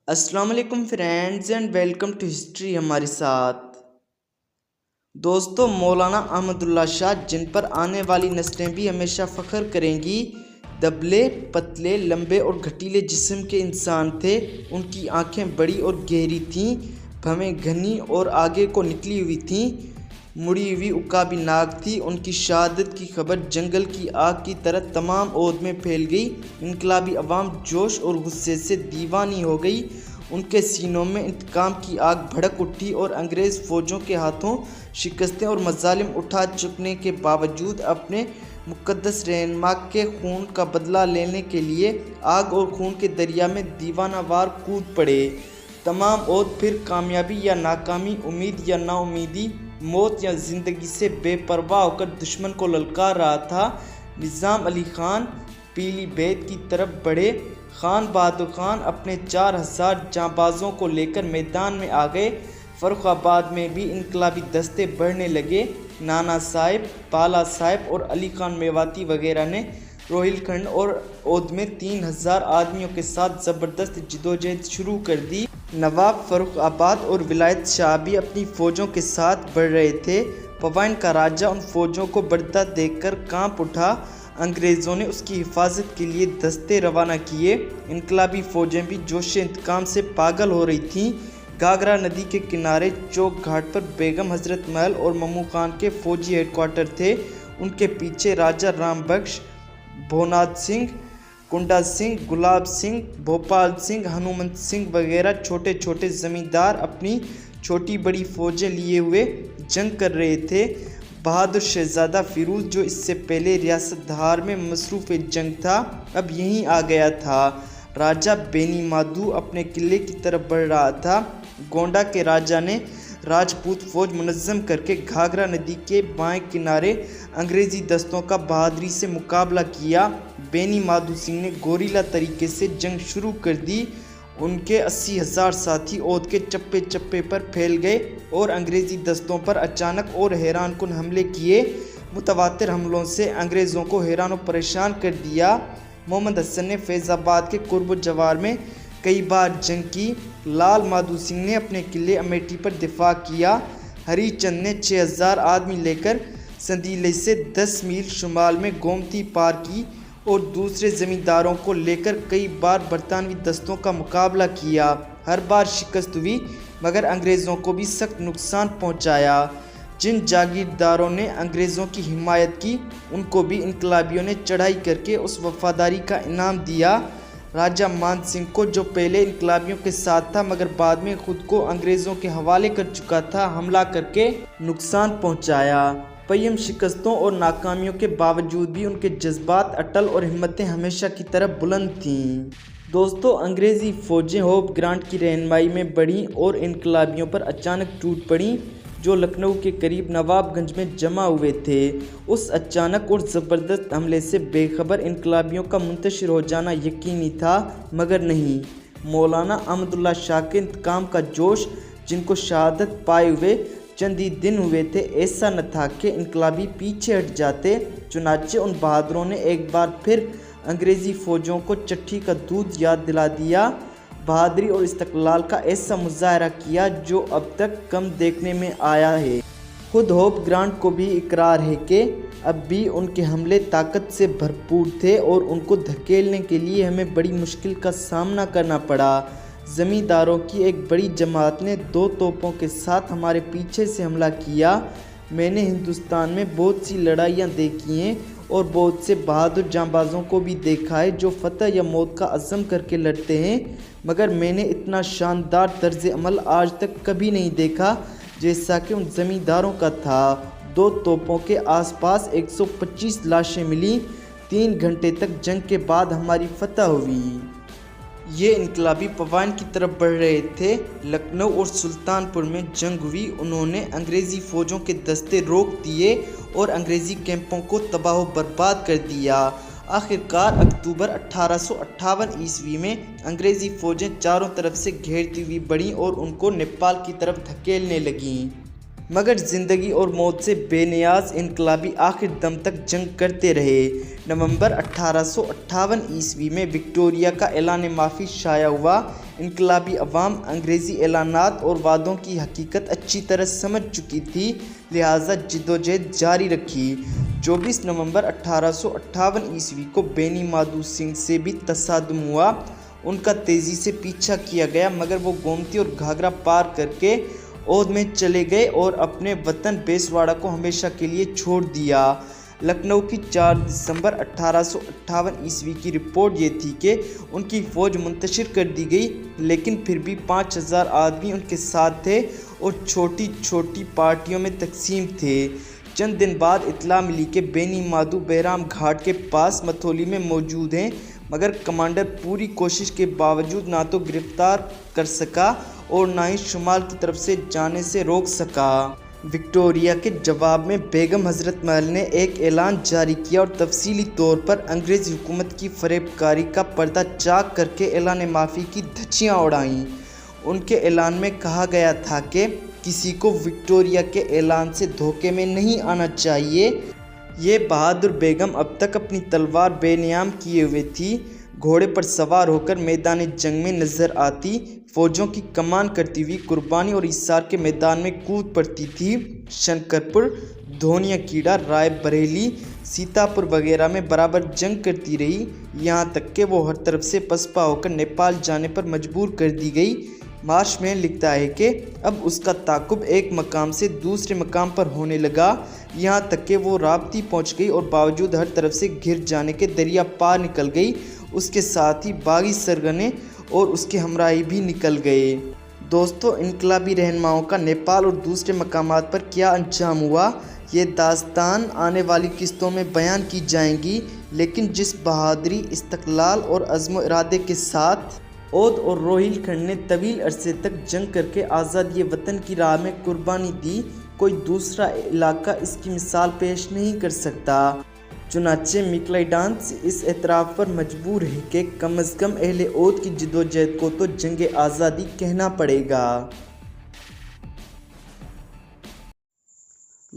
السلام علیکم friends and welcome to history ہمارے ساتھ۔ دوستو، مولانا احمد اللہ شاہ جن پر آنے والی نسلیں بھی ہمیشہ فخر کریں گی، دبلے پتلے لمبے اور گھٹیلے جسم کے انسان تھے۔ ان کی آنکھیں بڑی اور گہری تھیں، بھویں گھنی اور آگے کو نکلی ہوئی تھیں، مڑی ہوئی عقابی ناک تھی۔ ان کی شہادت کی خبر جنگل کی آگ کی طرح تمام عہد میں پھیل گئی۔ انقلابی عوام جوش اور غصے سے دیوانی ہو گئی۔ ان کے سینوں میں انتقام کی آگ بھڑک اٹھی اور انگریز فوجوں کے ہاتھوں شکستیں اور مظالم اٹھا چکنے کے باوجود اپنے مقدس رہنما کے خون کا بدلہ لینے کے لیے آگ اور خون کے دریا میں دیوانہ وار کود پڑے۔ تمام عہد پھر کامیابی یا ناکامی، امید یا نا امیدی، موت یا زندگی سے بے پرواہ ہو کر دشمن کو للکار رہا تھا۔ نظام علی خان پیلی بھیت کی طرف بڑھے۔ خان بہادر خان اپنے 4000 جانبازوں کو لے کر میدان میں آ گئے۔ فروخ آباد میں بھی انقلابی دستے بڑھنے لگے۔ نانا صاحب، بالا صاحب اور علی خان میواتی وغیرہ نے روہیل کھنڈ اور اودھ میں 3000 آدمیوں کے ساتھ زبردست جدوجہد شروع کر دی۔ نواب فروخ آباد اور ولایت شاہ بھی اپنی فوجوں کے ساتھ بڑھ رہے تھے۔ پوائن کا راجہ ان فوجوں کو بڑھتا دیکھ کر کانپ اٹھا۔ انگریزوں نے اس کی حفاظت کے لیے دستے روانہ کیے۔ انقلابی فوجیں بھی جوش انتقام سے پاگل ہو رہی تھیں۔ گھاگھرا ندی کے کنارے چوک گھاٹ پر بیگم حضرت محل اور ممو خان کے فوجی ہیڈ کوارٹر تھے۔ ان کے پیچھے راجہ رام بخش، بھوناد سنگھ، کنڈا سنگھ، گلاب سنگھ، بھوپال سنگھ، ہنومنت سنگھ وغیرہ چھوٹے چھوٹے زمیندار اپنی چھوٹی بڑی فوجیں لیے ہوئے جنگ کر رہے تھے۔ بہادر شہزادہ فیروز، جو اس سے پہلے ریاست دھار میں مصروف جنگ تھا، اب یہیں آ گیا تھا۔ راجہ بینی مادھو اپنے قلعے کی طرف بڑھ رہا تھا۔ گونڈہ کے راجہ نے راجپوت فوج منظم کر کے گھاگھرا ندی کے بائیں کنارے انگریزی دستوں کا بہادری سے مقابلہ کیا۔ بینی مادھو سنگھ نے گوریلا طریقے سے جنگ شروع کر دی۔ ان کے 80,000 ساتھی اودھ کے چپے چپے پر پھیل گئے اور انگریزی دستوں پر اچانک اور حیران کن حملے کیے۔ متواتر حملوں سے انگریزوں کو حیران و پریشان کر دیا۔ محمد حسن نے فیض آباد کے قرب و جوار میں کئی بار جنگ کی۔ لال مادھو سنگھ نے اپنے قلعے امیٹھی پر دفاع کیا۔ ہری چند نے 6000 آدمی لے کر سندیلئی سے 10 میل شمال میں گومتی پار کی اور دوسرے زمینداروں کو لے کر کئی بار برطانوی دستوں کا مقابلہ کیا۔ ہر بار شکست ہوئی، مگر انگریزوں کو بھی سخت نقصان پہنچایا۔ جن جاگیرداروں نے انگریزوں کی حمایت کی، ان کو بھی انقلابیوں نے چڑھائی کر کے اس وفاداری کا انعام دیا۔ راجہ مان سنگھ کو، جو پہلے انقلابیوں کے ساتھ تھا مگر بعد میں خود کو انگریزوں کے حوالے کر چکا تھا، حملہ کر کے نقصان پہنچایا۔ پیم شکستوں اور ناکامیوں کے باوجود بھی ان کے جذبات اٹل اور ہمتیں ہمیشہ کی طرح بلند تھیں۔ دوستو، انگریزی فوجیں ہوپ گرانٹ کی رہنمائی میں بڑھیں اور انقلابیوں پر اچانک ٹوٹ پڑیں، جو لکھنؤ کے قریب نواب گنج میں جمع ہوئے تھے۔ اس اچانک اور زبردست حملے سے بے خبر انقلابیوں کا منتشر ہو جانا یقینی تھا، مگر نہیں۔ مولانا احمد اللہ شاہ کے انتقام کا جوش، جن کو شہادت پائے ہوئے چند ہی دن ہوئے تھے، ایسا نہ تھا کہ انقلابی پیچھے ہٹ جاتے۔ چنانچہ ان بہادروں نے ایک بار پھر انگریزی فوجوں کو چٹھی کا دودھ یاد دلا دیا، بہادری اور استقلال کا ایسا مظاہرہ کیا جو اب تک کم دیکھنے میں آیا ہے۔ خود ہوپ گرانٹ کو بھی اقرار ہے کہ اب بھی ان کے حملے طاقت سے بھرپور تھے اور ان کو دھکیلنے کے لیے ہمیں بڑی مشکل کا سامنا کرنا پڑا۔ زمینداروں کی ایک بڑی جماعت نے 2 توپوں کے ساتھ ہمارے پیچھے سے حملہ کیا۔ میں نے ہندوستان میں بہت سی لڑائیاں دیکھی ہیں اور بہت سے بہادر جانبازوں کو بھی دیکھا ہے جو فتح یا موت کا عزم کر کے لڑتے ہیں، مگر میں نے اتنا شاندار طرز عمل آج تک کبھی نہیں دیکھا جیسا کہ ان زمینداروں کا تھا۔ 2 توپوں کے آس پاس 125 لاشیں ملیں۔ 3 گھنٹے تک جنگ کے بعد ہماری فتح ہوئی۔ یہ انقلابی پوائن کی طرف بڑھ رہے تھے۔ لکھنؤ اور سلطان پور میں جنگ ہوئی۔ انہوں نے انگریزی فوجوں کے دستے روک دیے اور انگریزی کیمپوں کو تباہ و برباد کر دیا۔ آخرکار اکتوبر 1858 عیسوی میں انگریزی فوجیں چاروں طرف سے گھیرتی ہوئی بڑھیں اور ان کو نیپال کی طرف دھکیلنے لگیں۔ مگر زندگی اور موت سے بے نیاز انقلابی آخر دم تک جنگ کرتے رہے۔ نومبر 1858 عیسوی میں وکٹوریہ کا اعلان معافی شائع ہوا۔ انقلابی عوام انگریزی اعلانات اور وعدوں کی حقیقت اچھی طرح سمجھ چکی تھی، لہٰذا جدوجہد جاری رکھی۔ 24 نومبر 1858 عیسوی کو بینی مادھو سنگھ سے بھی تصادم ہوا۔ ان کا تیزی سے پیچھا کیا گیا، مگر وہ گومتی اور گھاگھرا پار کر کے اودھ میں چلے گئے اور اپنے وطن بیسواڑا کو ہمیشہ کے لیے چھوڑ دیا۔ لکھنؤ کی 4 دسمبر 1858 عیسوی کی رپورٹ یہ تھی کہ ان کی فوج منتشر کر دی گئی، لیکن پھر بھی 5000 آدمی ان کے ساتھ تھے اور چھوٹی چھوٹی پارٹیوں میں تقسیم تھے۔ چند دن بعد اطلاع ملی کہ بینی مادھو بہرام گھاٹ کے پاس متھولی میں موجود ہیں، مگر کمانڈر پوری کوشش کے باوجود نہ تو گرفتار کر سکا اور نہ ہی شمال کی طرف سے جانے سے روک سکا۔ وکٹوریہ کے جواب میں بیگم حضرت محل نے ایک اعلان جاری کیا اور تفصیلی طور پر انگریز حکومت کی فریب کاری کا پردہ چاک کر کے اعلان معافی کی دھچیاں اڑائیں۔ ان کے اعلان میں کہا گیا تھا کہ کسی کو وکٹوریہ کے اعلان سے دھوکے میں نہیں آنا چاہیے۔ یہ بہادر بیگم اب تک اپنی تلوار بے نیام کیے ہوئے تھی، گھوڑے پر سوار ہو کر میدان جنگ میں نظر آتی، فوجوں کی کمان کرتی ہوئی قربانی اور ایثار کے میدان میں کود پڑتی تھی۔ شنکرپور، دھونیا کھیڑا، رائے بریلی، سیتاپور وغیرہ میں برابر جنگ کرتی رہی، یہاں تک کہ وہ ہر طرف سے پسپا ہو کر نیپال جانے پر مجبور کر دی گئی۔ مارش میں لکھتا ہے کہ اب اس کا تعاقب ایک مقام سے دوسرے مقام پر ہونے لگا، یہاں تک کہ وہ راپتی پہنچ گئی اور باوجود ہر طرف سے گھر جانے کے دریا پار نکل گئی۔ اس کے ساتھ ہی باغی سرگنے اور اس کے ہمراہی بھی نکل گئے۔ دوستو، انقلابی رہنماؤں کا نیپال اور دوسرے مقامات پر کیا انجام ہوا، یہ داستان آنے والی قسطوں میں بیان کی جائیں گی، لیکن جس بہادری، استقلال اور عزم و ارادے کے ساتھ اودھ اور روہیل کھنڈ نے طویل عرصے تک جنگ کر کے آزادی وطن کی راہ میں قربانی دی، کوئی دوسرا علاقہ اس کی مثال پیش نہیں کر سکتا۔ چنانچہ میکلائیڈانس اس اعتراف پر مجبور ہے کہ کم از کم اہل اودھ کی جدوجہد کو تو جنگ آزادی کہنا پڑے گا۔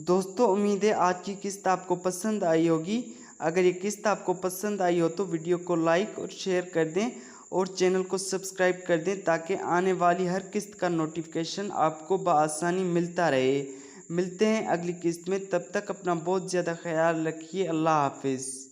دوستو، امید ہے آج کی قسط آپ کو پسند آئی ہوگی۔ اگر یہ قسط آپ کو پسند آئی ہو تو ویڈیو کو لائک اور شیئر کر دیں اور چینل کو سبسکرائب کر دیں تاکہ آنے والی ہر قسط کا نوٹیفیکیشن آپ کو بآسانی ملتا رہے۔ ملتے ہیں اگلی قسط میں، تب تک اپنا بہت زیادہ خیال رکھیے۔ اللہ حافظ۔